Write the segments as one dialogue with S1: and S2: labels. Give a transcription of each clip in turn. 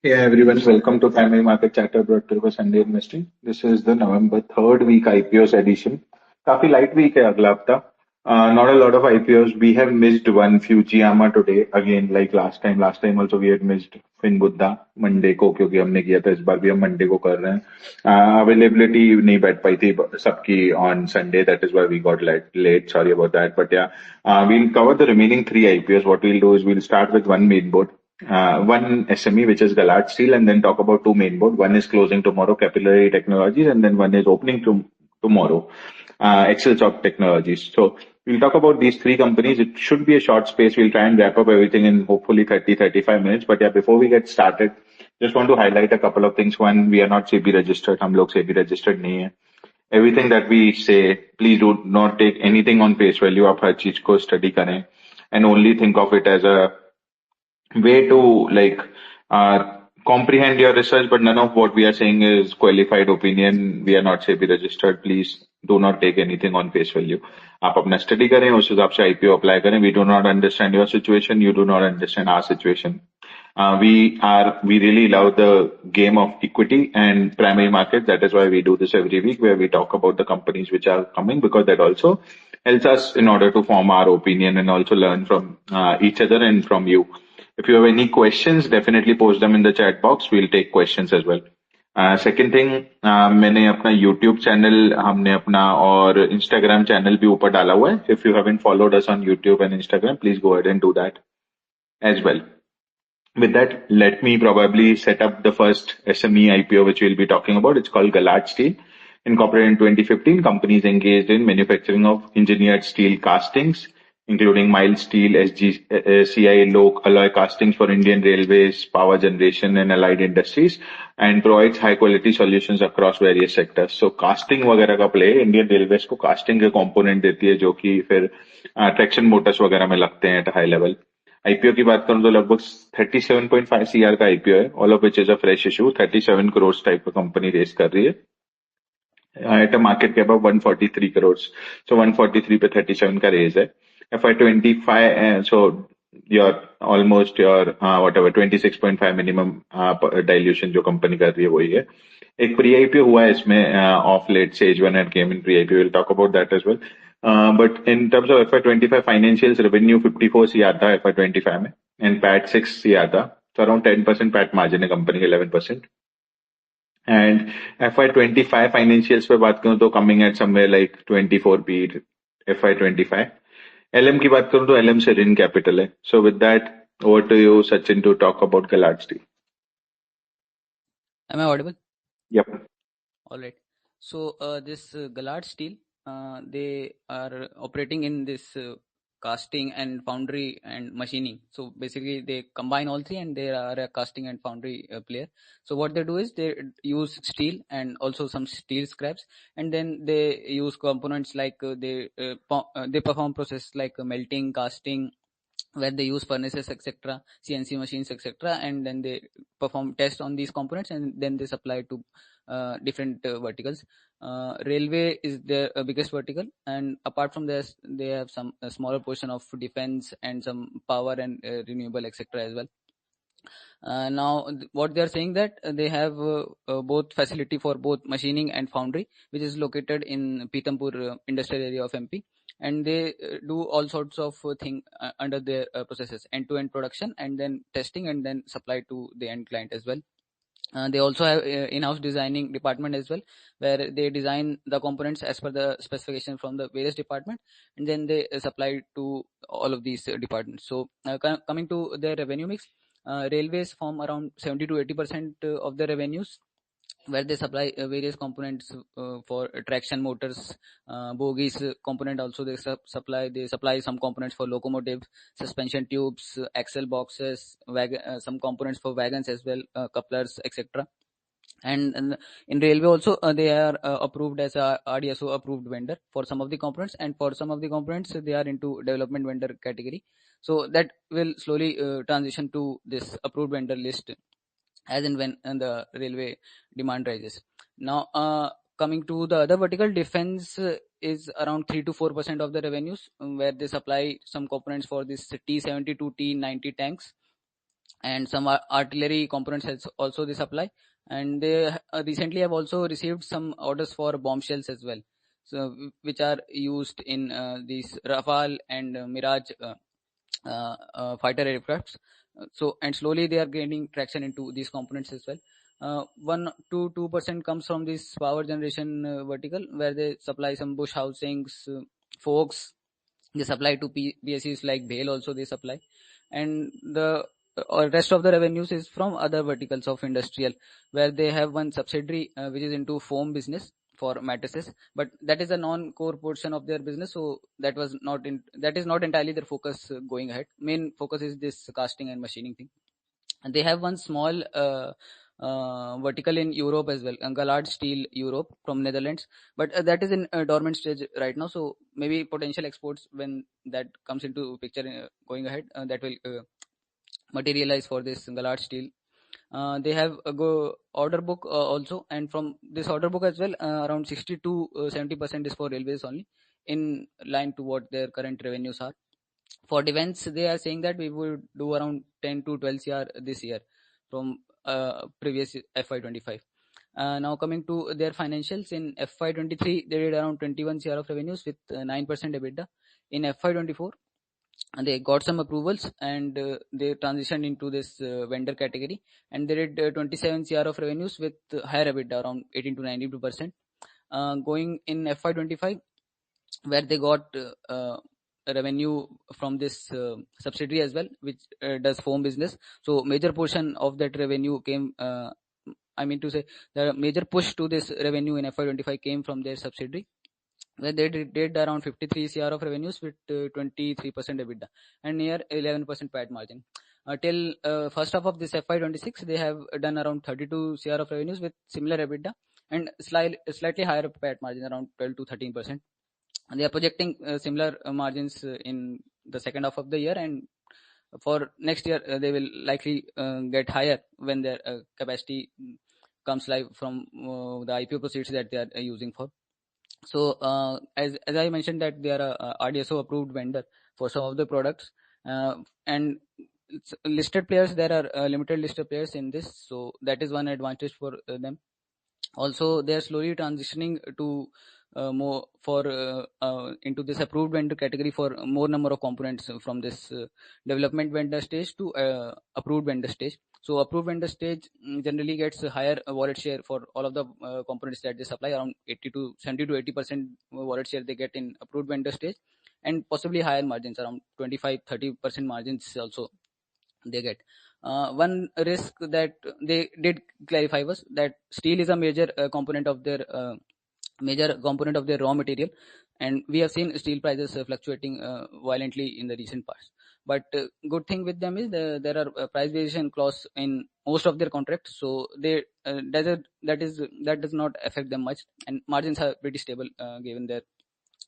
S1: Hey everyone, welcome to Primary Market Chatter brought to you by Sunday Investing. This is the November 3rd week IPOs edition. काफी light week है अगला हफ्ता. Not a lot of IPOs. We have missed one Fujiyama today again like last time. Last time also we had missed Finbuddha Monday को क्योंकि हमने किया था इस बार भी हम Monday को कर रहे हैं. Availability नहीं बैठ पाई थी सबकी on Sunday. That is why we got late. Sorry about that. But yeah, we'll cover the remaining three IPOs. What we'll do is we'll start with one Mainboard. One SME, which is Gallard Steel, and then talk about two Mainboard. One is closing tomorrow, Capillary Technologies, and then one is opening tomorrow, Excelsoft Technologies. So we'll talk about these three companies. It should be a short space. We'll try and wrap up everything in hopefully 30-35 minutes. But yeah, before we get started, just want to highlight a couple of things. One, we are not SEBI registered. हम लोग SEBI registered नहीं है. Everything that we say, please do not take anything on face value. आप हर चीज को study करें and only think of it as a way to comprehend your research, but none of what we are saying is qualified opinion. We are not SEBI registered. Please do not take anything on face value. आप अपना study करें उस हिसाब से IPO apply करें. We do not understand your situation. You do not understand our situation. We really love the game of equity and primary market. That is why we do this every week, where we talk about the companies which are coming, because that also helps us in order to form our opinion and also learn from each other and from you. If you have any questions, definitely post them in the chat box. We'll take questions as well. Second thing, मैंने अपना YouTube channel हमने अपना और Instagram channel भी ऊपर डाला हुआ है. If you haven't followed us on YouTube and Instagram, please go ahead and do that as well. With that, let me probably set up the first SME IPO which we'll be talking about. It's called Gallard Steel. Incorporated in 2015, companies engaged in manufacturing of engineered steel castings, including mild steel, SGCI, low alloy castings for Indian Railways, power generation and allied industries, and provides high quality solutions across various sectors. So casting वगैरह का play Indian Railways को casting के component देती है जो कि फिर traction motors वगैरह में लगते हैं at high level. आईपीओ की बात करूं तो लगभग 37.5 सीआर का आईपीओ है, all of which is a fresh issue. 37 crore type का कंपनी रेस कर रही है at a market cap of 143 crores. So 143 पे 37 का रेज है. FY25, so your almost your whatever 26.5 minimum dilution जो कंपनी कर रही है वही है. एक प्री आईपीओ हुआ है इसमें of late Sage One and came in pre IPO. Will talk about that as well. But in terms of FY25 financials, revenue 54 CR था FY25 में एंड पैट 6 सीआर था. तो अराउंड 10% पैट मार्जिन है company के, 11%. And FY25 financials पे बात करूं तो coming at somewhere like 24 P FY25. LM की बात करूं तो एलएम से रिन कैपिटल है. So with that, over to you Sachin to talk about Gallard Steel.
S2: Am I audible?
S1: Yep.
S2: All right. So this Gallard Steel, they are operating in this casting and foundry and machining. So basically they combine all three and they are a casting and foundry player. So what they do is they use steel and also some steel scraps, and then they use components like they perform process like melting, casting, where they use furnaces, etc., CNC machines, etc., and then they perform tests on these components and then they supply to different verticals. Railway is their biggest vertical, and apart from this they have some smaller portion of defense and some power and renewable, etc., as well. Now what they are saying that they have both facility for both machining and foundry, which is located in Pitampur industrial area of MP, and they do all sorts of thing under their processes, end-to-end production and then testing and then supply to the end client as well. They also have in-house designing department as well, where they design the components as per the specification from the various departments, and then they supply to all of these departments. So coming to their revenue mix, railways form around 70 to 80% of the revenues, where they supply various components for traction motors, bogies component also they supply some components for locomotives, suspension tubes, axle boxes, some components for wagons as well, couplers, etc. And in railway also they are approved as a RDSO approved vendor for some of the components, and for some of the components they are into development vendor category. So that will slowly transition to this approved vendor list as and when the railway demand rises. Now coming to the other vertical, defense is around 3 to 4% of the revenues, where they supply some components for this T-70 to T-90 tanks, and some artillery components has also they supply, and they recently have also received some orders for bomb shells as well, so which are used in these Rafale and Mirage fighter aircrafts. So and slowly they are gaining traction into these components as well. 1 to 2% comes from this power generation vertical, where they supply some bush housings, forks. They supply to PSUs like Bale also they supply, and the rest of the revenues is from other verticals of industrial, where they have one subsidiary which is into foam business for mattresses, but that is a non-core portion of their business, so that is not entirely their focus going ahead. Main focus is this casting and machining thing. And they have one small vertical in Europe as well, Gallard Steel Europe from Netherlands, but that is in dormant stage right now. So maybe potential exports when that comes into picture going ahead, that will materialize for this Gallard Steel. They have a order book also, and from this order book as well, around 60 to 70% is for railways only, in line to what their current revenues are. For defense, they are saying that we would do around 10 to 12 CR this year from previous FY25. Now coming to their financials, in FY23 they did around 21 CR of revenues with 9% EBITDA. In FY24 and they got some approvals, and they transitioned into this vendor category, and they did 27 CR of revenues with higher EBITDA around 18 to 92%. Going in FY25, where they got revenue from this subsidiary as well, which does foam business. So major portion of that revenue came, I mean to say, the major push to this revenue in FY25 came from their subsidiary, where they did around 53 CR of revenues with 23% EBITDA and near 11% PAT margin. Till first half of this FY26, they have done around 32 CR of revenues with similar EBITDA and slightly higher PAT margin, around 12 to 13%. And they are projecting similar margins in the second half of the year, and for next year they will likely get higher when their capacity comes live from the IPO proceeds that they are using for. So as I mentioned that they are a RDSO approved vendor for some of the products, and listed players, there are limited listed players in this, so that is one advantage for them. Also they are slowly transitioning to more for into this approved vendor category for more number of components from this development vendor stage to approved vendor stage. So approved vendor stage generally gets a higher wallet share for all of the components that they supply, around 80 to 70 to 80% wallet share they get in approved vendor stage, and possibly higher margins, around 25-30% margins also they get. One risk that they did clarify was that steel is a major component of their raw material, and we have seen steel prices fluctuating violently in the recent past. But good thing with them is there are price variation clause in most of their contracts, so they that does not affect them much, and margins are pretty stable given their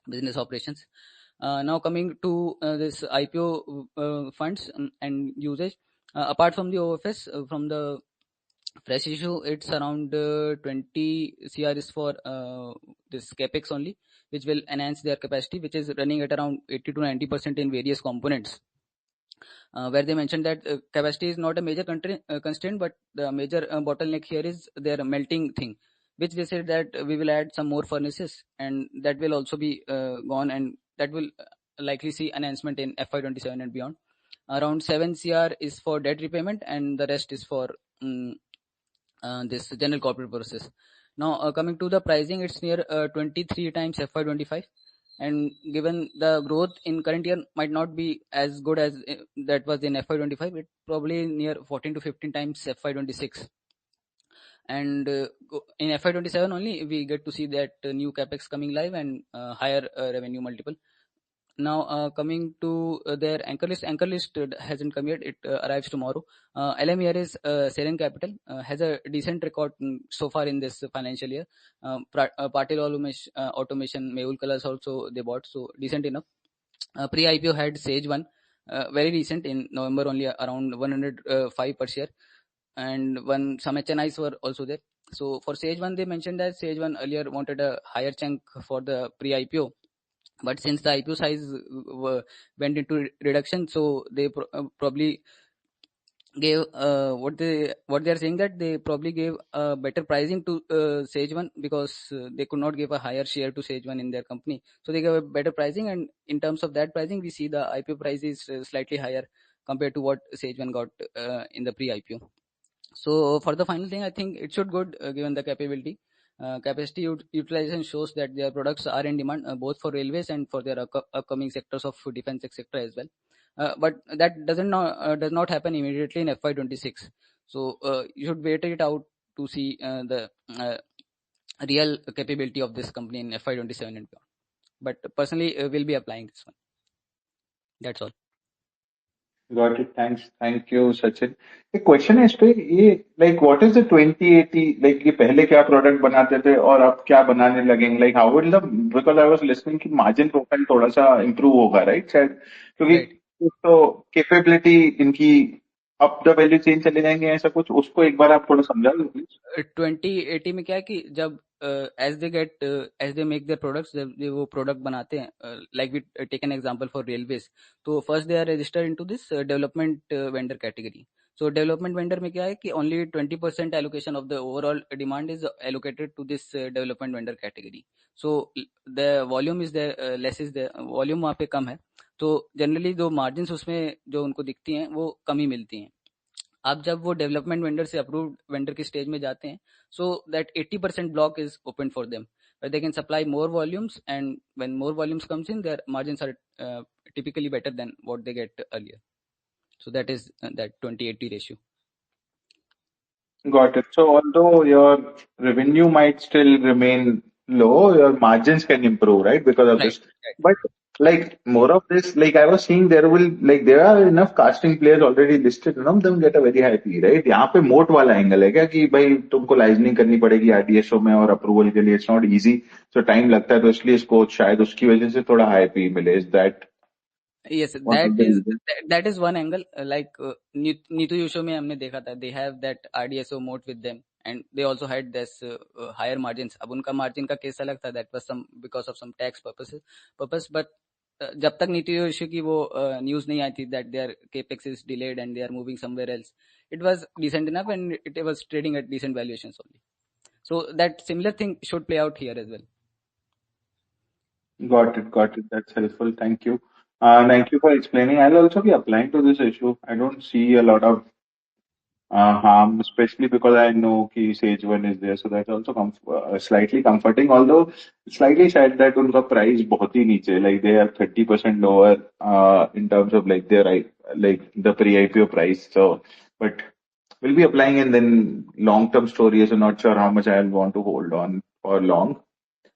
S2: business operations. Now coming to this IPO funds and usage, apart from the OFS, from the fresh issue, it's around 20 CR is for this capex only, which will enhance their capacity, which is running at around 80 to 90% in various components. Where they mentioned that capacity is not a major constraint, but the major bottleneck here is their melting thing, which they said that we will add some more furnaces, and that will also be gone, and that will likely see enhancement in FY27 and beyond. Around 7 CR is for debt repayment, and the rest is for this general corporate process. Now coming to the pricing, it's near 23 times FY25, and given the growth in current year might not be as good as that was in FY25, it probably near 14 to 15 times FY26. And in FY27 only we get to see that new capex coming live and higher revenue multiple. Now coming to their anchor list hasn't come yet, it arrives tomorrow. LM here is Seren Capital, has a decent record so far in this financial year. Patil Automation, Mehul Colors also they bought, so decent enough. Pre-IPO had Sage 1, very recent in November only, around 105 per share, and some HNIs were also there. So for Sage 1, they mentioned that Sage 1 earlier wanted a higher chunk for the pre-IPO, but since the IPO size went into reduction, so they probably gave what they are saying, that they probably gave better pricing to Sage One, because they could not give a higher share to Sage One in their company. So they gave a better pricing, and in terms of that pricing, we see the IPO price is slightly higher compared to what Sage One got in the pre-IPO. So for the final thing, I think it should good given the capability. Capacity utilization shows that their products are in demand both for railways and for their upcoming sectors of defense, etc. as well. But that does not happen immediately in FY26. So you should wait it out to see the uh, real capability of this company in FY27 and beyond. But personally, we'll be applying this one. That's all.
S1: Got it. Thanks. Thank you, Sachin. The question है इस पे ये like what is the 2080 like ये पहले क्या product बनाते थे और अब क्या बनाने लगेंगे like how will the because I was listening कि margin profile थोड़ा सा improve होगा right शायद क्योंकि
S2: Right.
S1: कुछ तो capability इनकी up the value chain चले जाएंगे ऐसा कुछ उसको एक बार आप थोड़ा समझा दो please.
S2: 2080 में क्या है कि जब as they make their products, जब ये वो प्रोडक्ट बनाते हैं, like we take an example for railways, तो first they are registered into this development vendor category. So development vendor में क्या है कि only 20% allocation of the overall demand is allocated to this development vendor category. So the volume is there less, is the volume वहाँ पे कम है, तो generally जो margin उसमें जो उनको दिखती हैं वो कम ही मिलती हैं. आप जब वो डेवलपमेंट वेंडर से अप्रूव्ड वेंडर की स्टेज में जाते हैं, so that 80% block is open for them, where they can supply more volumes, and when more volumes comes in, their margins are typically better than what they get earlier. So that is that 2080 ratio.
S1: Got it. So although your revenue might still remain low, your margins can improve, right? Because of
S2: Right,
S1: this.
S2: right.
S1: But like more of this, like I was seeing there will like there are enough casting players already listed, none of them get a very high fee, right? यहाँ पे मोट वाला angle है क्या कि भाई तुमको liaisoning करनी पड़ेगी आरडीएसओ में और अप्रूवल के लिए it's not easy so time लगता है तो इसलिए इसको शायद उसकी वजह से थोड़ा हाई फी मिले is that
S2: Yes,
S1: one of the reason
S2: that is one angle. Like Neetu Yusho में हमने देखा था, they have that RDSO mode with them, and they also had this higher margins. अब उनका margin का case अलग था, that was some because of some tax purpose. But जब तक नीतू योशी की वो न्यूज नहीं आई थी that their capex is delayed and they are moving somewhere else, it was decent enough and it was trading at decent valuations only. So that similar thing should play out here as well.
S1: Got it. Got it. That's helpful. Thank you. Thank you for explaining. I'll also be applying to this issue. I don't see a lot of harm, especially because I know कि Sage One is there, so that's also slightly comforting. Although slightly sad that उनका price बहुत ही नीचे, like they are 30% lower in terms of like their like the pre-IPO price. So, but we'll be applying and then long-term story is not sure how much I'll want to hold on for long.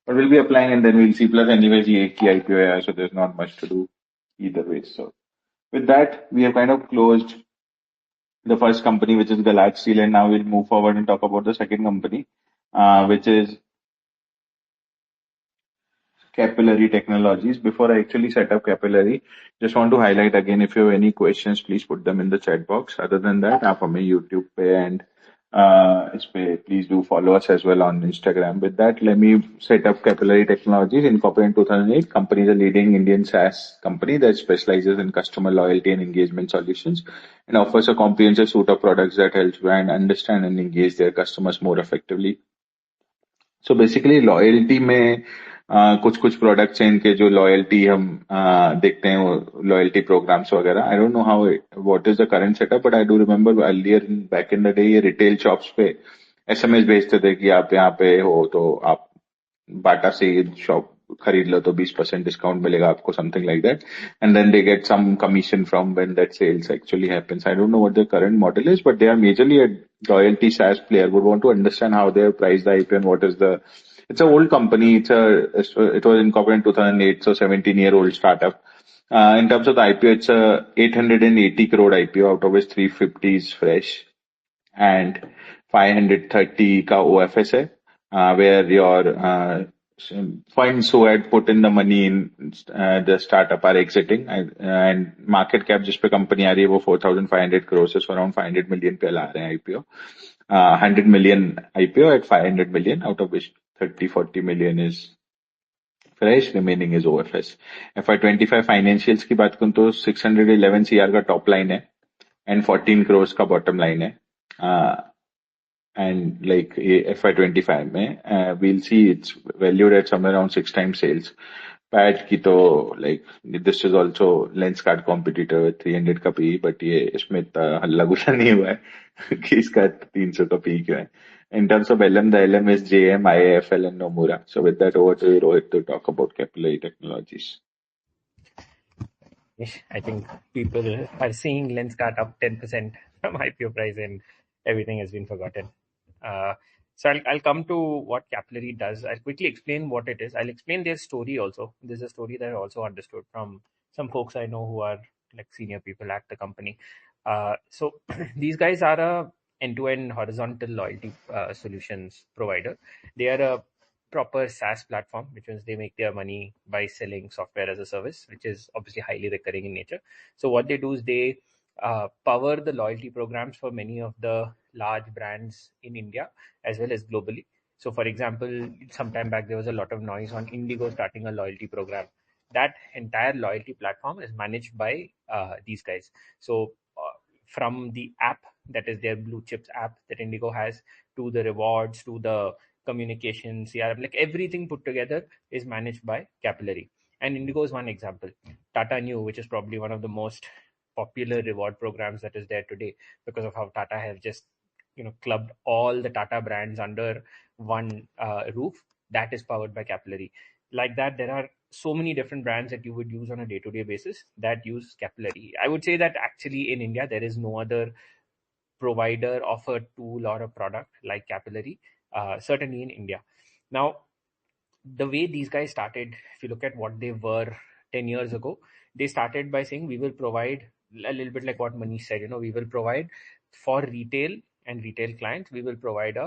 S1: But we'll be applying and then we'll see. Plus, anyways, ये एक ही IPO है, so there's not much to do either way. So, with that, we have kind of closed the first company, which is Gallard Steel, and now we'll move forward and talk about the second company, which is Capillary Technologies. Before I actually set up Capillary, just want to highlight again, if you have any questions, please put them in the chat box. Other than that, आप हमें YouTube पे and इस पे please do follow us as well on Instagram. With that, let me set up Capillary Technologies, incorporated in 2008. Company is a leading Indian SaaS company that specializes in customer loyalty and engagement solutions and offers a comprehensive suite of products that helps brand understand and engage their customers more effectively. So basically loyalty में कुछ कुछ products हैं इनके जो loyalty हम देखते हैं वो लॉयल्टी प्रोग्राम्स वगैरह आई don't know how what is the current setup but I do remember earlier back in the day ये रिटेल शॉप्स पे एसएमएस भेजते थे कि आप यहाँ पे हो तो आप बाटा से ये शॉप खरीद लो तो 20% डिस्काउंट मिलेगा आपको something like that and then they get some commission from when that sales actually happens I don't know what the current model is but they are majorly a loyalty SaaS player would want to understand how they have priced the IPO and what is the it's an old company it was incorporated in 2008 so 17-year-old startup in terms of the IPO it's a 880 crore IPO out of which 350 is fresh and 530 का OFS है where your funds who had put in the money in the startup are exiting and market cap जिस पे company आ रही है वो 4,500 crores है so around 500 million पे ला रहे हैं IPO 100 million IPO at 500 million out of which 30-40 million is fresh remaining is OFS FY25 financials की बात करूं तो 611 CR का टॉप लाइन है and 14 crores का bottom line है. And like FY25 में, we'll see it's valued at somewhere around 6 times sales. PAT की तो like this is also Lenskart competitor with 300 का PE, but ये इसमें इतना हल्ला गुल्ला नहीं हुआ है कि इसका 300 का PE क्यों है. In terms of LM, the LM is JM, IAFL and Nomura. So with that, over to you, Rohit, to talk about Capillary Technologies.
S3: I think people are seeing Lenskart up 10% from IPO price and everything has been forgotten. So I'll come to what Capillary does. I'll quickly explain what it is. I'll explain their story also. This is a story that I also understood from some folks I know who are like senior people at the company. So these guys are a end-to-end horizontal loyalty solutions provider. They are a proper SaaS platform, which means they make their money by selling software as a service, which is obviously highly recurring in nature. So what they do is they power the loyalty programs for many of the large brands in India as well as globally. So for example, sometime back there was a lot of noise on Indigo starting a loyalty program. That entire loyalty platform is managed by these guys. So from the app, that is their blue chips app that Indigo has, to the rewards, to the communication, CRM, like everything put together is managed by Capillary. And Indigo is one example. Tata Neu, which is probably one of the most popular reward programs that is there today, because of how Tata have just clubbed all the Tata brands under one roof, that is powered by Capillary. Like that, there are so many different brands that you would use on a day-to-day basis that use Capillary. I would say that actually in India there is no other provider of a tool or a product like Capillary, certainly in India. Now, the way these guys started, if you look at what they were 10 years ago, they started by saying we will provide a little bit like what Manish said, we will provide for retail and retail clients, we will provide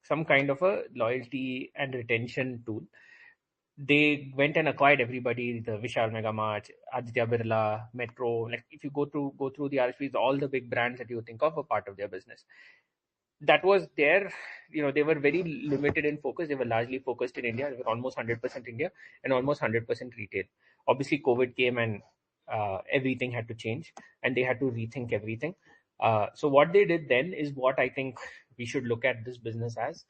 S3: some kind of a loyalty and retention tool. They went and acquired everybody, the Vishal Mega Mart, Aditya Birla, Metro. Like if you go through the RSPs, all the big brands that you think of are part of their business. That was their, they were very limited in focus. They were largely focused in India. They were almost 100% India and almost 100% retail. Obviously, COVID came and everything had to change and they had to rethink everything. So what they did then is what I think we should look at this business as.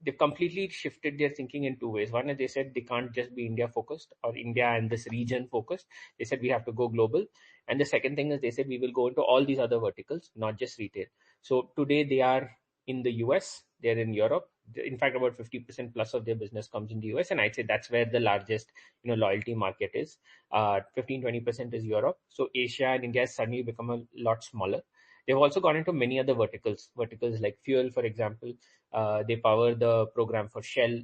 S3: They've completely shifted their thinking in two ways. One is they said they can't just be India focused or India and this region focused. They said we have to go global. And the second thing is they said we will go into all these other verticals, not just retail. So today they are in the US, they're in Europe. In fact, about 50% plus of their business comes in the US. And I'd say that's where the largest, loyalty market is. 15-20% is Europe. So Asia and India has suddenly become a lot smaller. They've also gone into many other verticals like fuel, for example. They power the program for Shell.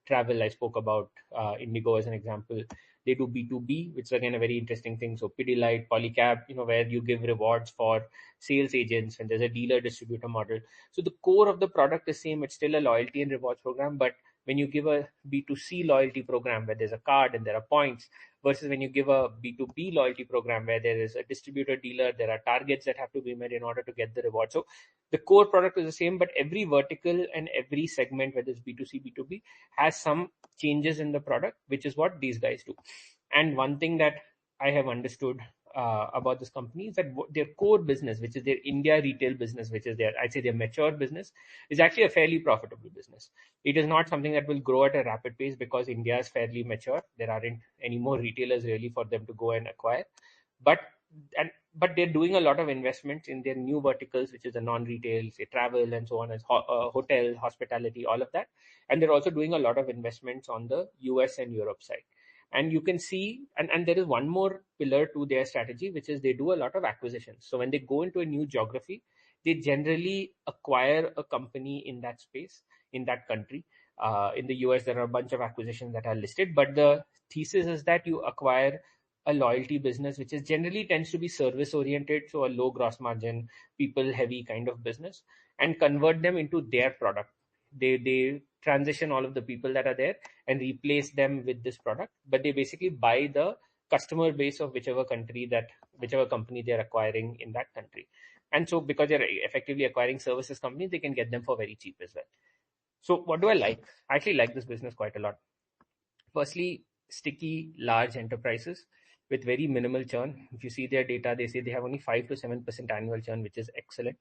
S3: Travel, I spoke about Indigo as an example. They do B2B, which is again a very interesting thing. So Pidilite, Polycab, where you give rewards for sales agents and there's a dealer distributor model. So the core of the product is same. It's still a loyalty and rewards program, but when you give a B2C loyalty program where there's a card and there are points, versus when you give a B2B loyalty program where there is a distributor dealer, there are targets that have to be met in order to get the reward. So the core product is the same, but every vertical and every segment, whether it's B2C, B2B, has some changes in the product, which is what these guys do. And one thing that I have understood about this company is that their core business, which is their India retail business, which is I'd say their mature business, is actually a fairly profitable business. It is not something that will grow at a rapid pace because India is fairly mature. There aren't any more retailers really for them to go and acquire. But they're doing a lot of investments in their new verticals, which is the non-retail, say travel and so on, as hotel, hospitality, all of that. And they're also doing a lot of investments on the US and Europe side. And you can see, and there is one more pillar to their strategy, which is they do a lot of acquisitions. So when they go into a new geography, they generally acquire a company in that space, in that country. In the US, there are a bunch of acquisitions that are listed, but the thesis is that you acquire a loyalty business, which is generally tends to be service oriented, so a low gross margin, people heavy kind of business, and convert them into their product. They transition all of the people that are there and replace them with this product, but they basically buy the customer base of whichever company they're acquiring in that country. And so because they're effectively acquiring services companies, they can get them for very cheap as well. So what do I like? I actually like this business quite a lot. Firstly, sticky, large enterprises. with very minimal churn. If you see their data, they say they have only 5 to 7% annual churn, which is excellent.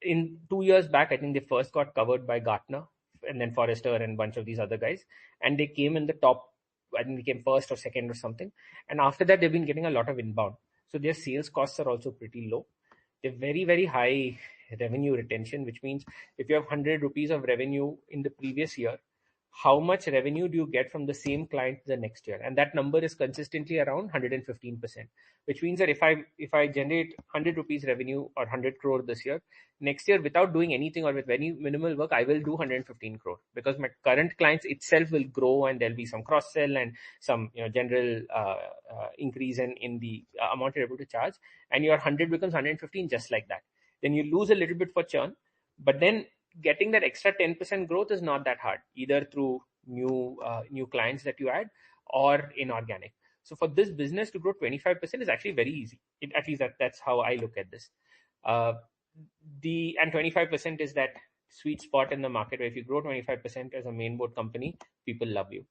S3: In 2 years back, I think they first got covered by Gartner and then Forrester and a bunch of these other guys. And they came in the top, I think they came first or second or something. And after that, they've been getting a lot of inbound. So their sales costs are also pretty low. They're very, very high revenue retention, which means if you have 100 rupees of revenue in the previous year, how much revenue do you get from the same client the next year? And that number is consistently around 115%, which means that if I generate 100 rupees revenue or 100 crore this year, next year without doing anything or with very minimal work, I will do 115 crore, because my current clients itself will grow and there'll be some cross sell and some general increase in the amount you're able to charge, and your 100 becomes 115 just like that. Then you lose a little bit for churn, but then getting that extra 10% growth is not that hard, either through new clients that you add or inorganic. So for this business to grow 25% is actually very easy. At least that's how I look at this. And 25% is that sweet spot in the market where if you grow 25% as a mainboard company, people love you.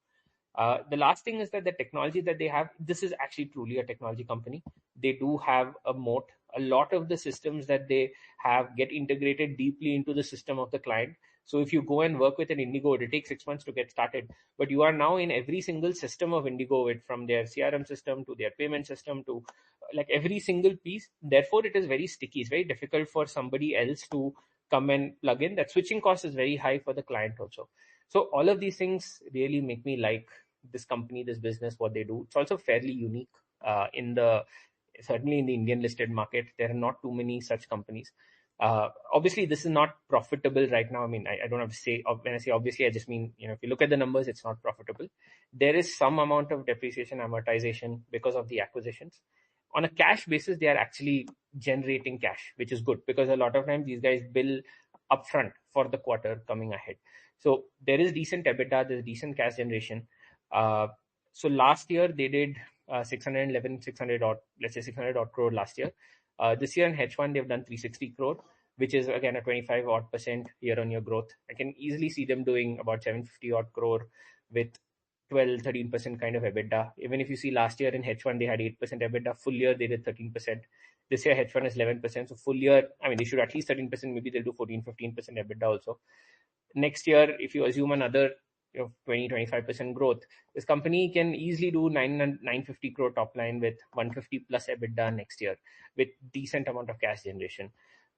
S3: The last thing is that the technology that they have, this is actually truly a technology company. They do have a moat. A lot of the systems that they have get integrated deeply into the system of the client. So if you go and work with an Indigo, it takes 6 months to get started, but you are now in every single system of Indigo, from their CRM system to their payment system to like every single piece. Therefore, it is very sticky. It's very difficult for somebody else to come and plug in. That switching cost is very high for the client also. So all of these things really make me like this company, this business, what they do. It's also fairly unique certainly in the Indian listed market. There are not too many such companies. Obviously, this is not profitable right now. I mean, I don't have to say, when I say obviously, I just mean, if you look at the numbers, it's not profitable. There is some amount of depreciation, amortization because of the acquisitions. On a cash basis, they are actually generating cash, which is good, because a lot of times these guys bill upfront for the quarter coming ahead. So there is decent EBITDA, there's decent cash generation. So last year they did 600 odd crore last year. This year in H1 they've done 360 crore, which is again a 25 odd percent year-on-year growth. I can easily see them doing about 750 odd crore with 12-13% kind of EBITDA. Even if you see last year in H1 they had 8% EBITDA, full year they did 13%. This year H1 is 11%, so full year, I mean, they should at least 13%, maybe they'll do 14-15% EBITDA also. Next year, if you assume another 20-25% growth, this company can easily do 950 crore top line with 150 plus EBITDA next year with decent amount of cash generation.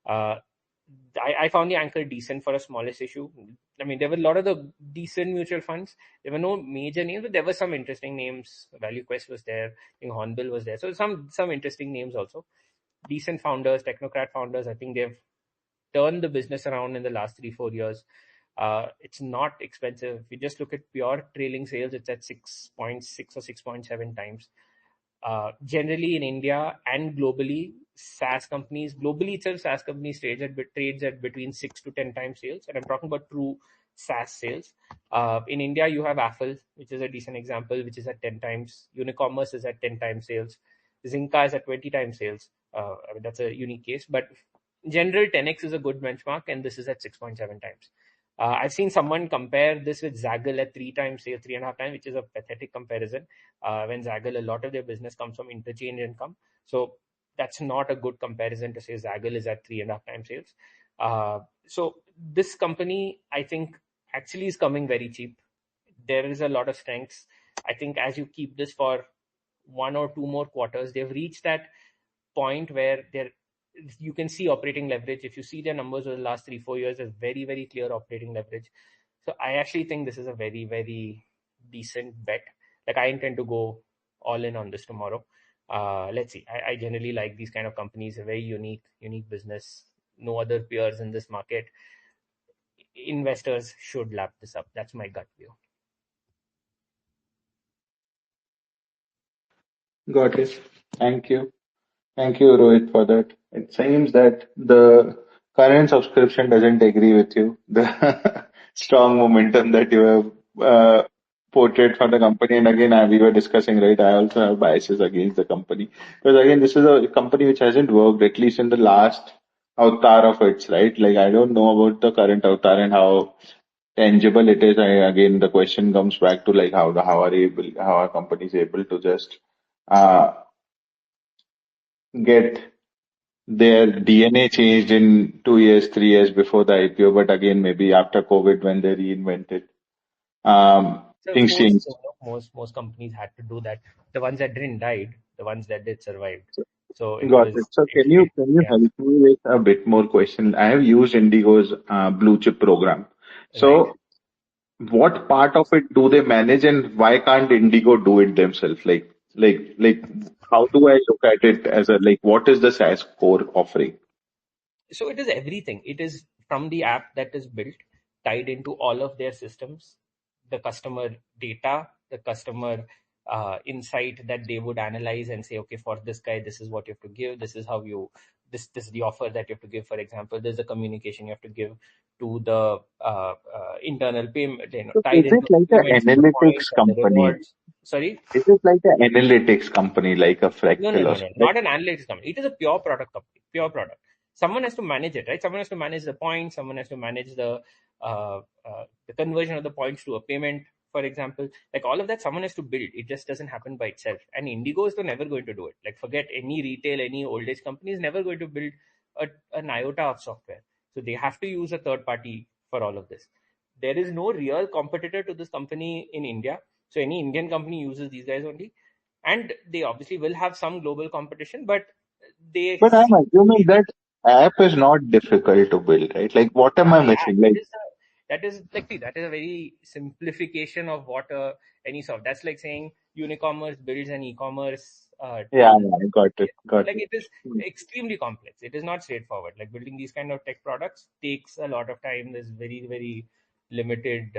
S3: I found the anchor decent for a smallest issue. I mean, there were a lot of the decent mutual funds. There were no major names, but there were some interesting names. ValueQuest was there. I think Hornbill was there. So some interesting names also. Decent founders, technocrat founders. I think they've turned the business around in the last 3-4 years. It's not expensive. If you just look at pure trailing sales, it's at 6.6 or 6.7 times. Generally in India and globally, SaaS companies, globally itself, SaaS companies trades at between 6 to 10 times sales. And I'm talking about true SaaS sales. In India, you have Affle, which is a decent example, which is at 10 times. Unicommerce is at 10 times sales. Zinka is at 20 times sales. I mean, that's a unique case, but in general, 10x is a good benchmark, and this is at 6.7 times. I've seen someone compare this with Zaggle at 3 times sales, 3.5 times, which is a pathetic comparison. When Zaggle, a lot of their business comes from interchange income. So that's not a good comparison to say Zaggle is at 3.5 times sales. So this company, I think, actually is coming very cheap. There is a lot of strengths. I think as you keep this for 1 or 2 more quarters, they've reached that point where you can see operating leverage. If you see their numbers over the last 3-4 years, there's very, very clear operating leverage. So I actually think this is a very, very decent bet. Like, I intend to go all in on this tomorrow. Let's see. I generally like these kind of companies, a very unique business. No other peers in this market. Investors should lap this up. That's my gut view.
S1: Got it. Thank you. Thank you, Rohit, for that. It seems that the current subscription doesn't agree with you. The strong momentum that you have portrayed for the company. And again, we were discussing, right? I also have biases against the company. Because again, this is a company which hasn't worked, at least in the last avatar of its, right? Like, I don't know about the current avatar and how tangible it is. Again, the question comes back to like how are companies able to just uh, get their DNA changed in 2 years, 3 years before the IPO, but again, maybe after COVID when they reinvented,
S3: So
S1: things changed.
S3: forced, most companies had to do that. The ones that didn't died, the ones that did survived. So it
S1: Got
S3: was
S1: it. So
S3: it
S1: can you
S3: yeah,
S1: help me with a bit more question? I have used Indigo's blue chip program.
S3: right.
S1: So what part of it do they manage, and why can't Indigo do it themselves? Like, how do I look at it as a like? What is the SaaS core offering?
S3: So it is everything. It is from the app that is built, tied into all of their systems, the customer data, the customer insight that they would analyze and say, okay, for this guy, this is what you have to give. This is how you, this is the offer that you have to give. For example, there's a communication you have to give to the internal payment,
S1: So
S3: tied
S1: is it
S3: into
S1: like
S3: the
S1: an
S3: payments and the
S1: analytics
S3: points and the
S1: company?
S3: rewards. Sorry.
S1: Is it like an analytics company, like a
S3: No, no,
S1: Fractal or
S3: no, no,
S1: something?
S3: not an analytics company. It is a pure product company, pure product. Someone has to manage it, right? Someone has to manage the points. Someone has to manage the conversion of the points to a payment, for example. Like all of that, someone has to build. It just doesn't happen by itself. And Indigo is never going to do it. Like forget any retail, any old age company is never going to build an iota of software. So they have to use a third party for all of this. There is no real competitor to this company in India. So any Indian company uses these guys only, and they obviously will have some global competition, but they
S1: But I'm
S3: seem to
S1: assuming
S3: be
S1: that app is not difficult to build, right? Like, what am
S3: yeah,
S1: I
S3: yeah.
S1: missing? Like,
S3: That is like that is a very simplification of what any soft. That's like saying Unicommerce builds an e-commerce
S1: yeah,
S3: tool.
S1: yeah, I got it, got
S3: Like
S1: it.
S3: it is
S1: Hmm.
S3: extremely complex. It is not straightforward. Like building these kind of tech products takes a lot of time. There's very limited.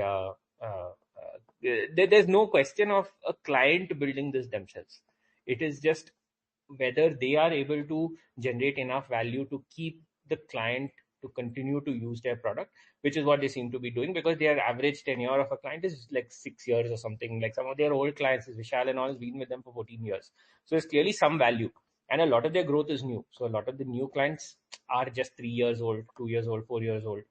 S3: There's no question of a client building this themselves. It is just whether they are able to generate enough value to keep the client to continue to use their product, which is what they seem to be doing, because their average tenure of a client is like 6 years or something. Like some of their old clients, Vishal and all, has been with them for 14 years. So it's clearly some value. And a lot of their growth is new. So a lot of the new clients are just 3 years old, 2 years old, 4 years old.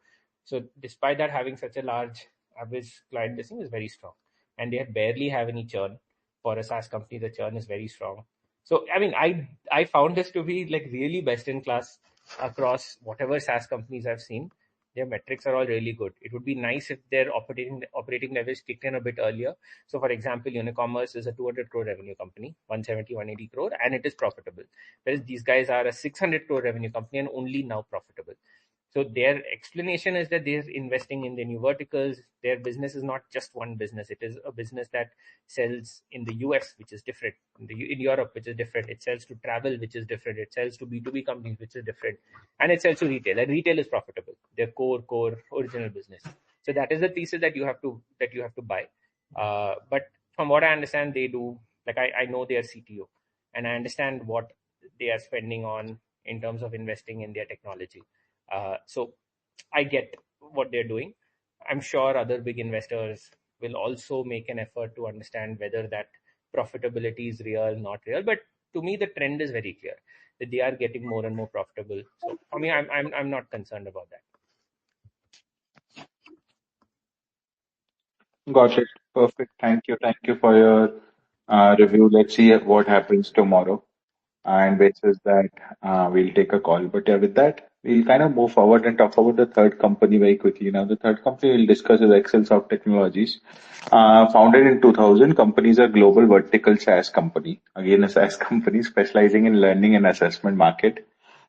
S3: So despite that, having such a large average client listing is very strong. And they barely have any churn. For a SaaS company, the churn is very strong. So I mean, I found this to be like really best in class across whatever SaaS companies I've seen. Their metrics are all really good. It would be nice if their operating leverage kicked in a bit earlier. So, for example, Unicommerce is a 200 crore revenue company, 170, 180 crore, and it is profitable. Whereas these guys are a 600 crore revenue company and only now profitable. So their explanation is that they're investing in the new verticals. Their business is not just one business. It is a business that sells in the US, which is different, in Europe, which is different. It sells to travel, which is different. It sells to B2B companies, which is different. And it sells to retail. And retail is profitable. Their core original business. So that is the thesis that you have to buy. But from what I understand, they do, like I know their CTO, and I understand what they are spending on in terms of investing in their technology. So I get what they're doing. I'm sure other big investors will also make an effort to understand whether that profitability is real, not real. But to me, the trend is very clear that they are getting more and more profitable. So for me, I'm not concerned about that.
S1: Got it. Perfect. Thank you for your review. Let's see what happens tomorrow. And basis that we'll take a call. But yeah, with that, we'll kind of move forward and talk about the third company very quickly. Now, the third company we'll discuss is Excelsoft Technologies. Founded in 2000, company is a global vertical SaaS company. Again, a SaaS company specializing in learning and assessment market.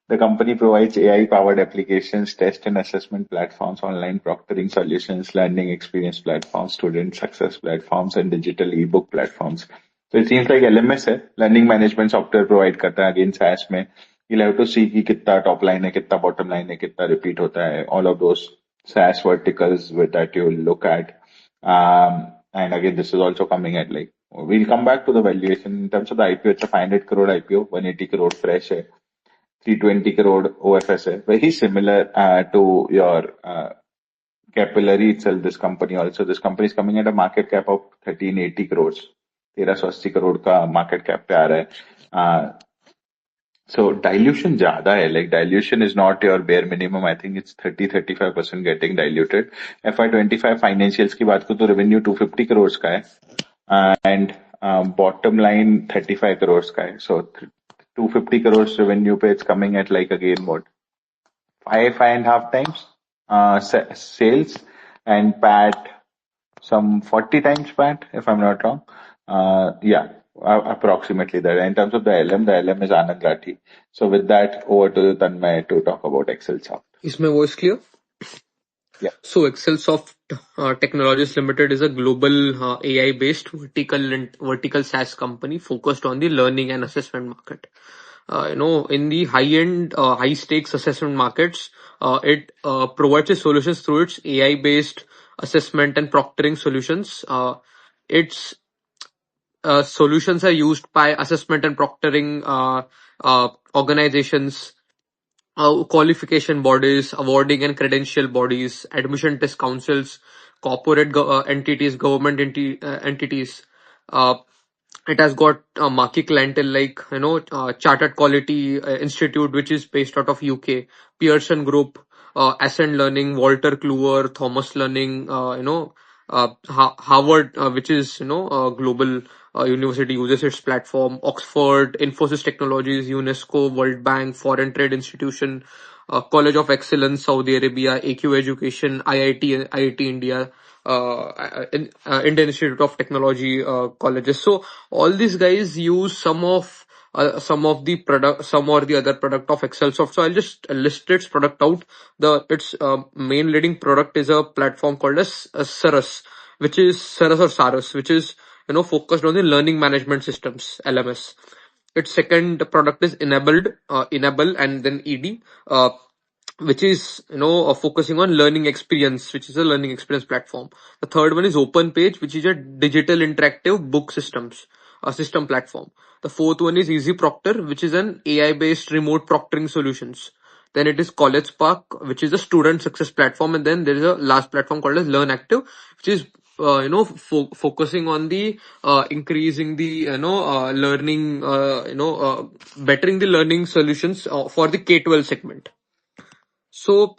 S1: The company provides AI-powered applications, test and assessment platforms, online proctoring solutions, learning experience platforms, student success platforms, and digital ebook platforms. So it seems like LMS है, learning management software provide करता है again SaaS में. You'll have to see कि कितना top line है, कितना bottom line है, कितना repeat होता है. All of those SaaS verticals with that you'll look at. And again, this is also coming at like, we'll come back to the valuation. In terms of the IPO, it's a 500 crore IPO, 180 crore fresh है. 320 crore OFS है. Very similar to your Capillary itself, this company also. This company is coming at a market cap of 1380 crores. 1380 crore का market cap पे आ रहा है. So dilution ज़्यादा है, like dilution is not your bare minimum. I think it's 30-35% getting diluted. FY25 financials की बात करूँ तो revenue 250 crores का है and bottom line 35 crores का है. So 250 crores revenue पे it's coming at like again what 5.5 times sales, and PAT some 40 times PAT, if I'm not wrong. Yeah, approximately that. In terms of the LM is Anand Rathi. So with that, over to you, Tanmay, to talk about Excelsoft.
S4: Is my voice clear?
S1: Yeah.
S4: So Excelsoft Technologies Limited is a global AI-based vertical SaaS company focused on the learning and assessment market. In the high-end, high-stakes assessment markets, it provides its solutions through its AI-based assessment and proctoring solutions. Its solutions are used by assessment and proctoring organizations, qualification bodies, awarding and credential bodies, admission test councils, corporate entities, government entities. Uh, it has got marquee clientele like Chartered Quality Institute, which is based out of UK, Pearson Group, Ascend Learning, Walter Kluwer, Thomas Learning, Harvard, which is global university, uses its platform. Oxford, Infosys Technologies, UNESCO, World Bank, Foreign Trade Institution, College of Excellence, Saudi Arabia, AQ Education, IIT India, Indian Institute of Technology colleges. So all these guys use some of the product, some or the other product of Excelsoft. So I'll just list its product out. Its main leading product is a platform called as Saras, which is Saras or Saras, which is focused on the learning management systems, LMS. Its second product is Enable and then ED, which is focusing on learning experience, which is a learning experience platform. The third one is Open Page, which is a digital interactive book systems a system platform. The fourth one is Easy Proctor, which is an AI based remote proctoring solutions. Then it is College Spark, which is a student success platform, and then there is a last platform called as Learn Active, which is focusing on the increasing the learning, bettering the learning solutions for the K-12 segment. So,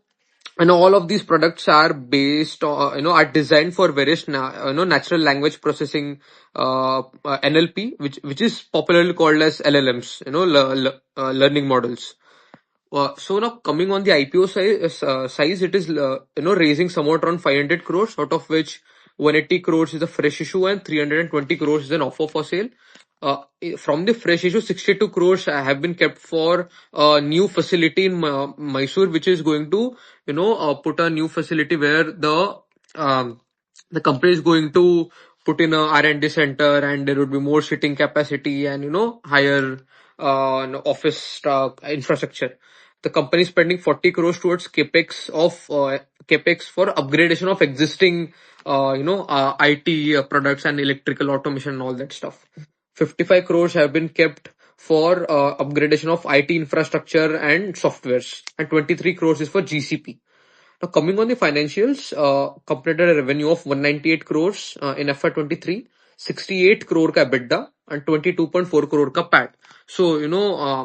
S4: all of these products are based on, are designed for various, natural language processing, NLP, which is popularly called as LLMs, learning models. So now coming on the IPO size, it is raising somewhat around 500 crores, out of which 180 crores is a fresh issue and 320 crores is an offer for sale. From the fresh issue, 62 crores have been kept for a new facility in Mysore, which is going to put a new facility where the company is going to put in a R&D center, and there would be more sitting capacity and higher office infrastructure. The company is spending 40 crores towards capex for upgradation of existing IT products and electrical automation and all that stuff. 55 crores have been kept for upgradation of IT infrastructure and softwares, and 23 crores is for GCP. Now coming on the financials, completed a revenue of 198 crores in FY23, 68 crore ka EBITDA and 22.4 crore ka PAT. So,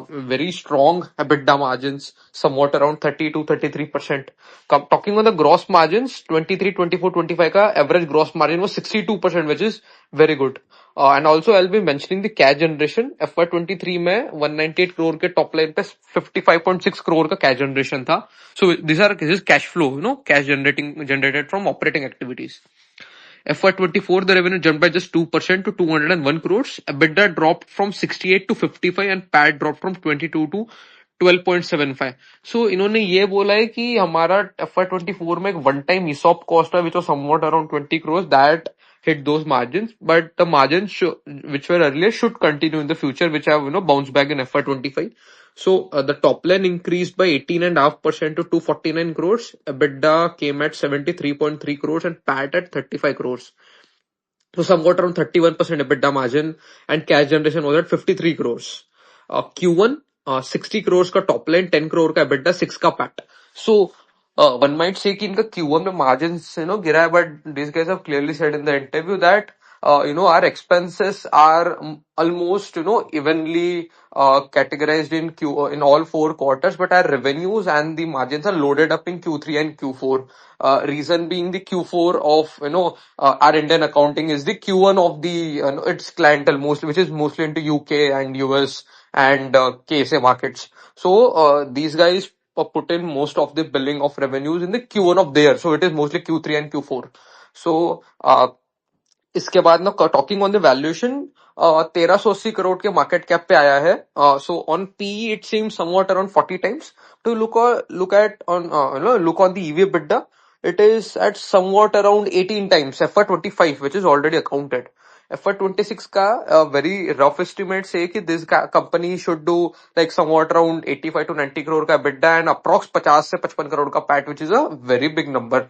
S4: very strong EBITDA margins, somewhat around 30 to 33%. Talking on the gross margins, 23, 24, 25 ka average gross margin was 62%, which is very good. And also I'll be mentioning the cash generation. FY23 में 198 crore के top line पे 55.6 crore का cash generation था. So this is cash flow, cash generated from operating activities. FY24, the revenue jumped by just 2% to 201 crores. EBITDA dropped from 68 to 55 and PAT dropped from 22 to 12.75. So इन्होंने ये बोला है कि हमारा FY24 में एक one time ESOP cost है, which was somewhat around 20 crores, that hit those margins, but the margins which were earlier should continue in the future, which have bounced back in FY25. So the top line increased by 18.5% to 249 crores. EBITDA came at 73.3 crores and PAT at 35 crores. So somewhat around 31% EBITDA margin, and cash generation was at 53 crores. Q1, 60 crores का top line, 10 crore का EBITDA, 6 का PAT. So one might say कि इनका Q1 में margins गिरा है, but these guys have clearly said in the interview that our expenses are almost, evenly categorized in all 4 quarters, but our revenues and the margins are loaded up in Q3 and Q4. Reason being the Q4 of, our Indian accounting is the Q1 of the, its clientele mostly, which is mostly into UK and US and KSA markets. So these guys put in most of the billing of revenues in the Q1 of their, so it is mostly Q3 and Q4. So इसके बाद ना talking on the valuation 1380 crore के market cap पे आया है. So on P it seems somewhat around 40 times. To look at on look on the EV EBITDA, it is at somewhat around 18 times FY25, which is already accounted. FY26 का very rough estimate say कि this company should do like somewhat around 85 to 90 crore का EBITDA and approx 50 से 55 करोड़ का PAT, which is a very big number.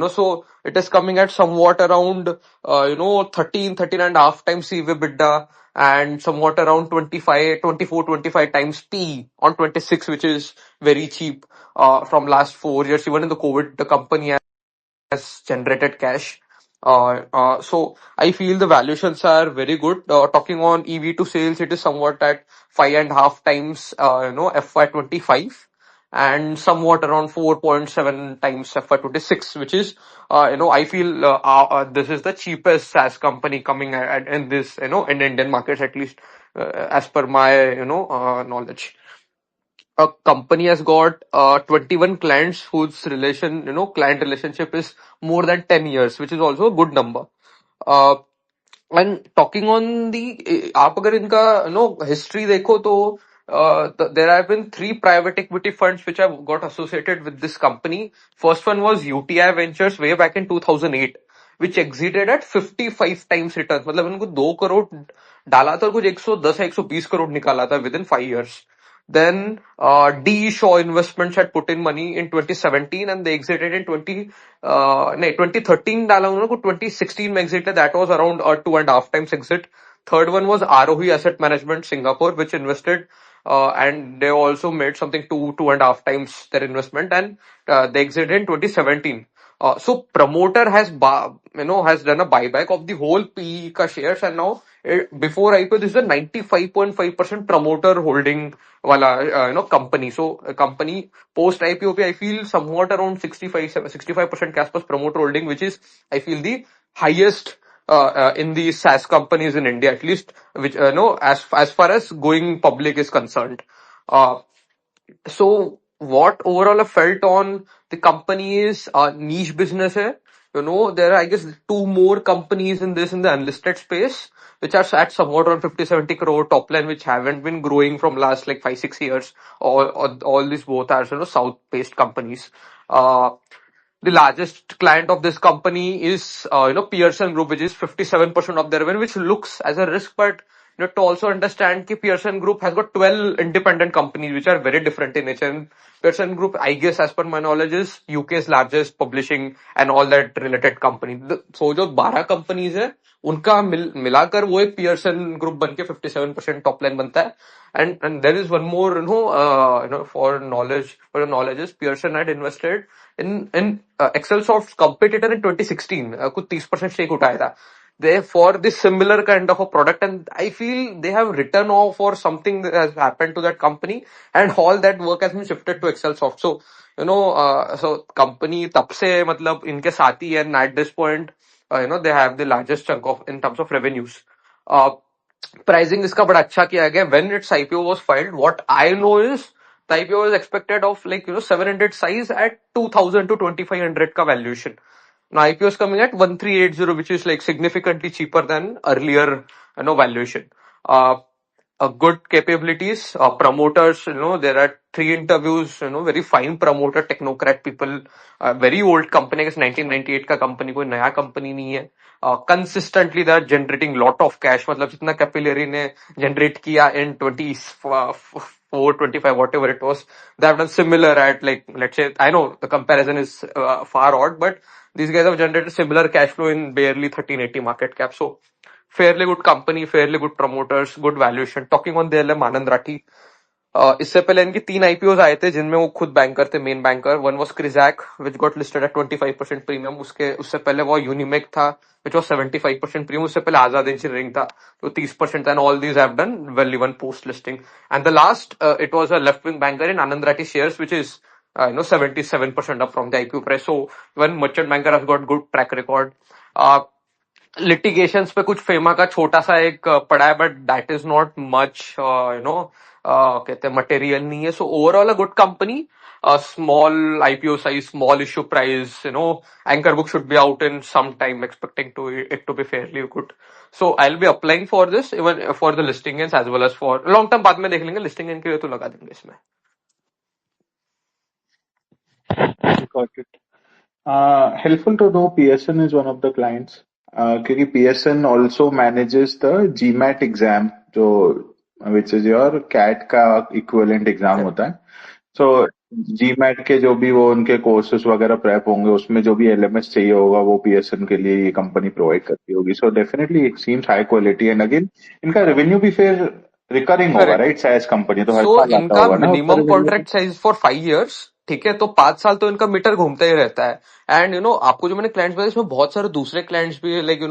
S4: So it is coming at somewhat around 13 and a half times EV EBITDA and somewhat around 24-25 times P on 26, which is very cheap from last 4 years. Even in the COVID, the company has generated cash. So I feel the valuations are very good. Talking on EV to sales, it is somewhat at 5.5 times, FY25 and somewhat around 4.7 times FY26, which is, I feel this is the cheapest SaaS company coming in this, in Indian markets, at least as per my, knowledge. A company has got 21 clients whose client relationship is more than 10 years, which is also a good number. Uh, and talking on the, आप अगर इनका history देखो तो there have been 3 private equity funds which have got associated with this company. First one was UTI Ventures way back in 2008, which exited at 55 times returns. मतलब इनको 2 करोड़ डाला था और कुछ 110 या 120 करोड़ निकाला था within 5 years. Then D. Shaw Investments had put in money in 2017 and they exited in 2013 डाला उन्होंने को 2016 में exited. That was around 2.5 times exit. Third one was Arohi Asset Management Singapore, which invested and they also made something 2.5 times their investment and they exited in 2017. So promoter has has done a buyback of the whole PE ka shares, and now before IPO this is a 95.5% promoter holding wala company. So company post IPO I feel somewhat around 65% cash plus promoter holding, which is I feel the highest in the SaaS companies in India, at least, which as far as going public is concerned. So what overall I felt on the company is niche business hai. There are I guess 2 more companies in the unlisted space which are at somewhat around 50-70 crore top line, which haven't been growing from last like 5-6 years. All these both are south based companies. The largest client of this company is Pearson Group, which is 57% of their revenue, which looks as a risk, but to also understand that Pearson Group has got 12 independent companies which are very different in nature. And Pearson Group, I guess, as per my knowledge, is UK's largest publishing and all that related company. So जो 12 companies है, उनका मिलाकर वो एक Pearson Group बन के 57% top line बनता है. And there is one more, for your knowledge is Pearson had invested in Excelsoft's competitor in 2016. कुछ 30% stake उठाया था. They for this similar kind of a product, and I feel they have written off or something that has happened to that company, and all that work has been shifted to Excelsoft. So so company तब से मतलब इनके साथ ही, and at this point they have the largest chunk of in terms of revenues. Pricing इसका बड़ा अच्छा किया गया. When its IPO was filed, what I know is the IPO was expected of 700 size at 2000 to 2500 ka valuation. Now IPO is coming at 1380, which is significantly cheaper than earlier valuation. Good capabilities, promoters, there are 3 interviews, very fine promoter, technocrat people, very old company, I guess 1998 का company, कोई नया company नहीं है. Consistently they are generating lot of cash, मतलब जितना Capillary ने generate किया in 24-25, whatever it was, they have done similar at let's say, I know the comparison is far odd, but these guys have generated similar cash flow in barely 1380 market cap. So fairly good company, fairly good promoters, good valuation. Talking on the LM Anand Rathi, इससे पहले इनकी 3 IPOs आए थे जिनमें वो खुद banker थे, main banker. One was Crizac which got listed at 25% premium. उससे पहले वो यूनिमेक था विच वॉज 75% प्रीमियम. उससे पहले आजाद इंजीनियरिंग था तो 30%. And all these have done well even post listing. And the last it was a left wing banker in Anand Rathi shares which is 77% up from the IPO price. So one merchant banker has got good track record. Litigations पे कुछ FEMA का छोटा सा एक पड़ा है but that is not much कहते हैं मटेरियल नहीं है. So overall a good company, small IPO size, small issue price, anchor book should be out in some time, expecting to it to be fairly good. So I will be applying for this even for the listing as well as for long term. बाद में देख लेंगे, listing के लिए तो लगा देंगे इसमें.
S1: Got it. Helpful to know PSN is one of the clients. क्योंकि PSN also manages the GMAT exam, जो which is your CAT का equivalent exam होता है. So GMAT के जो भी वो उनके कोर्सेज वगैरह प्रेप होंगे उसमें जो भी LMS चाहिए होगा वो PSN के लिए ये कंपनी प्रोवाइड करती होगी. So definitely it seems high quality and again इनका रेवेन्यू भी फिर रिकरिंग होगा, राइट? SaaS कंपनी तो हर
S4: सो
S1: साल आता
S4: इनका
S1: होगा ना उसका
S4: minimum
S1: revenue.
S4: Contract size for 5 years, ठीक है, तो 5 साल तो इनका मीटर घूमता ही रहता है. एंड आपको जो मैंने क्लाइंट्स बताए इसमें बहुत सारे दूसरे क्लाइंट्स भी है, like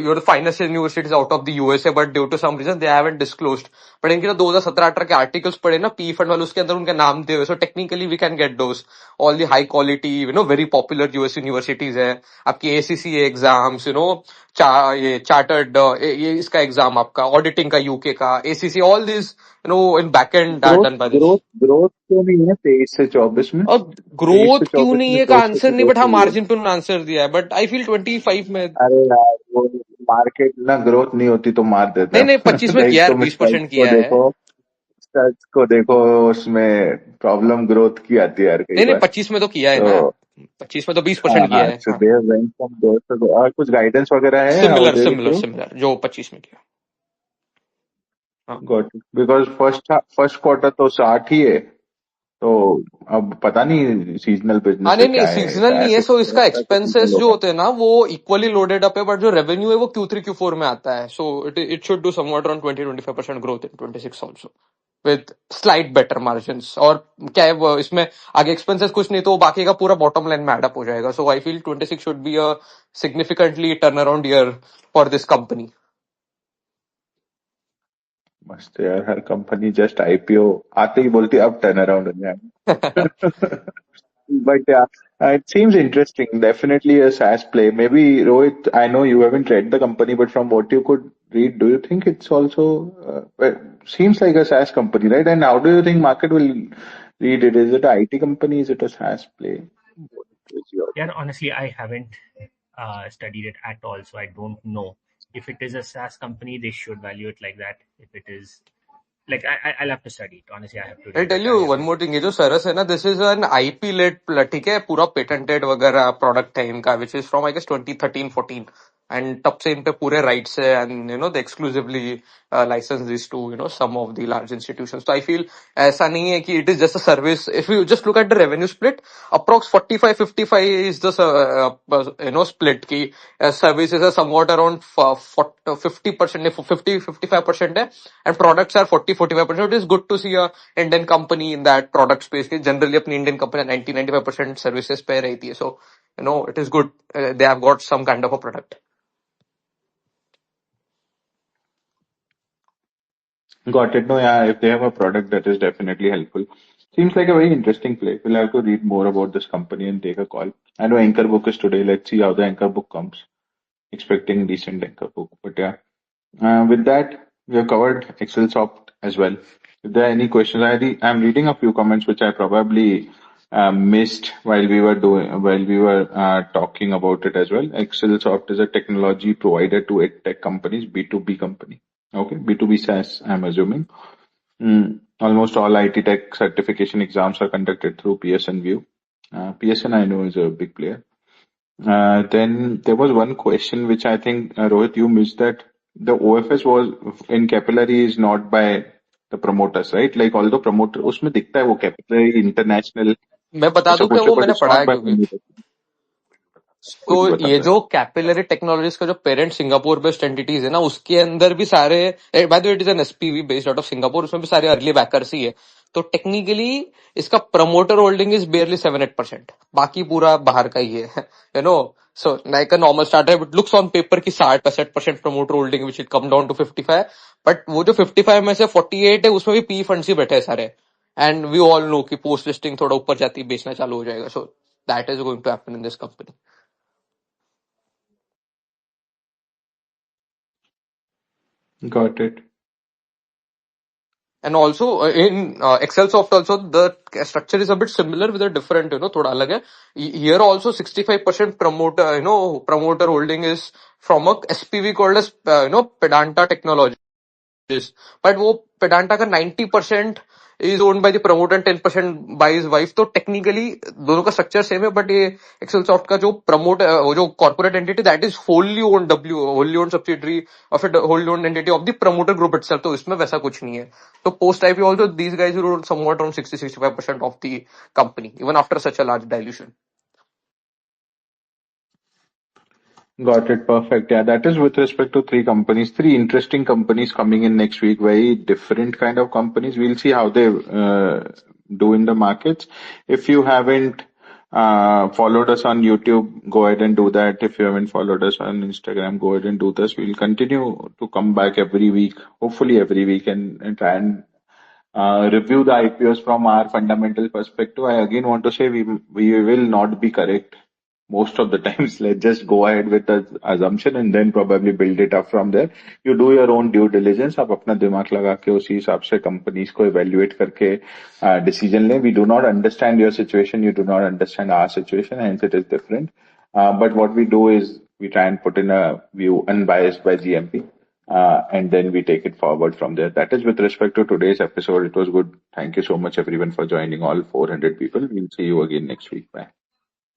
S4: your finance universities out of the USA but due to some reason they haven't disclosed. But इनके 2017-18 के आर्टिकल्स पढ़े ना पी फंड वाले, उसके अंदर उनके नाम दिए हुए. So technically we can get those all the high quality very popular US universities है. आपकी एसीसीए एग्जाम्स, ये चार्टर्ड, ये इसका एग्जाम आपका ऑडिटिंग का यूके का ACC, all this in back end are done by this.
S1: Growth क्यों नहीं है 23 से 24 में?
S4: अब
S1: 23
S4: ग्रोथ
S1: से
S4: क्यों
S1: 24
S4: नहीं
S1: में
S4: है का
S1: ग्रोथ
S4: आंसर नहीं, बट हाँ मार्जिन पे उन्होंने आंसर दिया है. बट आई फील 25 में.
S1: अरे यार वो मार्केट ना ग्रोथ नहीं होती तो मार देता.
S4: नहीं 25 में
S1: एक
S4: किया है,
S1: तुम
S4: 20% किया है.
S1: स्टैट्स को देखो उसमें प्रॉब्लम ग्रोथ की आती है यार कई
S4: नहीं
S1: बार.
S4: 25 में तो किया है ना, 25 में तो 20% किया है.
S1: So they have went from growth to और कुछ गाइडेंस वगैरह है? How they will grow?
S4: Similar जो 25 में किया.
S1: Got it. Because first quarter तो 60 ही है, तो अब पता नहीं सीजनल बिजनेस
S4: हाँ नहीं सीजनल नहीं है. सो इसका एक्सपेंसेस जो होते हैं ना वो इक्वली लोडेड अप है, बट जो रेवेन्यू है वो Q3 Q4 में आता है. So it should do somewhat around 20-25% growth in 26 also with slight better margin. और क्या है वो इसमें आगे एक्सपेंसेस कुछ नहीं तो बाकी का पूरा बॉटम लाइन में एडअप हो जाएगा. So I feel 26 should be a significantly turn around year for this company.
S1: मस्त यार, हर कंपनी जस्ट आईपीओ आते ही बोलती है अब टर्न अराउंड हो जाएगा. But yeah, it seems interesting. Definitely a SaaS play. Maybe Rohit, I know you haven't read the company, but from what you could read, do you think it's also seems like a SaaS company, right? And how do you think market will read it? Is it a IT company? Is it a SaaS play? What is your...
S3: Yeah, honestly, I haven't studied it at all, so I don't know. If it is a SaaS company, they should value it like that. If it is like I'll have to study it. Honestly, I have to.
S4: I'll tell you one more thing. ये जो सरस है ना, this is an IP led, ठीक है, पूरा patented वगैरह product है इनका, which is from I guess 2013-14. And तब से इन पे पूरे rights है, and they exclusively license this to some of the large institutions. So I feel ऐसा नहीं है कि it is just a service. If you just look at the revenue split, approx 45-55 is the split की services are somewhat around 50%, 50-55% है, and products are 40-45%. It is good to see a Indian company in that product space. Generally अपनी Indian company 90-95% services पे रहती है. So it is good. They have got some kind of a product.
S1: Got it. No, yeah, if they have a product that is definitely helpful. Seems like a very interesting play. We'll have to read more about this company and take a call. I know anchor book is today. Let's see how the anchor book comes. Expecting decent anchor book. But yeah, with that, we have covered Excelsoft as well. If there are any questions, I'm reading a few comments which I probably missed while we were talking about it as well. Excelsoft is a technology provider to edtech companies, B2B company. Okay, B2B SaaS, I'm assuming. Almost all IT tech certification exams are conducted through PSN View. PSN I know is a big player. Then there was one question which I think, Rohit, you missed, that the OFS was in Capillary is not by the promoters, right? Like although promoter, उसमें दिखता है वो Capillary International.
S4: मैं बता दूं क्या वो मैंने पढ़ा है क्योंकि
S1: कुछ
S4: तो
S1: बता
S4: ये
S1: दो।
S4: जो कैपिलरी टेक्नोलॉजीज का जो पेरेंट सिंगापुर बेस्ड एंटिटीज है ना, उसके अंदर भी सारे, by the way it is an SPV based out of Singapore, उसमें भी सारे अर्ली बैकर्स ही है। तो टेक्निकली इसका प्रमोटर होल्डिंग इज बेयरली 7-8%, बाकी पूरा बाहर का ही है। You know, so like a normal startup it looks on paper की 60% promoter holding which it come down to 55, but वो जो 55 में से 48 है उसमें भी पी फंड्स ही बैठे हैं सारे। एंड वी ऑल नो कि पोस्ट लिस्टिंग थोड़ा ऊपर जाती बेचना चालू हो जाएगा, so that is going to happen in this company.
S1: Got it.
S4: And also in Excelsoft also the structure is a bit similar with a different, thoda alag hai. Here also 65% promoter, promoter holding is from a SPV called as, Pedanta Technologies. But वो पेडांटा का 90% is owned by the promoter and 10% by his wife. तो technically दोनों का structure same है, but ये Excel soft का जो promoter, वो जो corporate entity that is Holi own Holi own subsidiary of A Holi own entity of the promoter group itself. तो इसमें वैसा कुछ नहीं है। तो post IPO also these guys rule somewhat around 60-65% of the company even after such a large dilution.
S1: Got it. Perfect. Yeah, that is with respect to three companies, three interesting companies coming in next week, very different kind of companies. We'll see how they do in the markets. If you haven't followed us on YouTube, go ahead and do that. If you haven't followed us on Instagram, go ahead and do this. We'll continue to come back every week, hopefully every week, and try and review the IPOs from our fundamental perspective. I again want to say we will not be correct most of the times. Let's just go ahead with the assumption and then probably build it up from there. You do your own due diligence. आप अपना दिमाग लगा के उसी हिसाब से companies को evaluate करके decision लें. We do not understand your situation. You do not understand our situation. Hence it is different. But what we do is we try and put in a view unbiased by GMP. And then we take it forward from there. That is with respect to today's episode. It was good. Thank you so much everyone for joining, all 400 people. We'll see you again next week. Bye.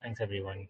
S3: Thanks everyone.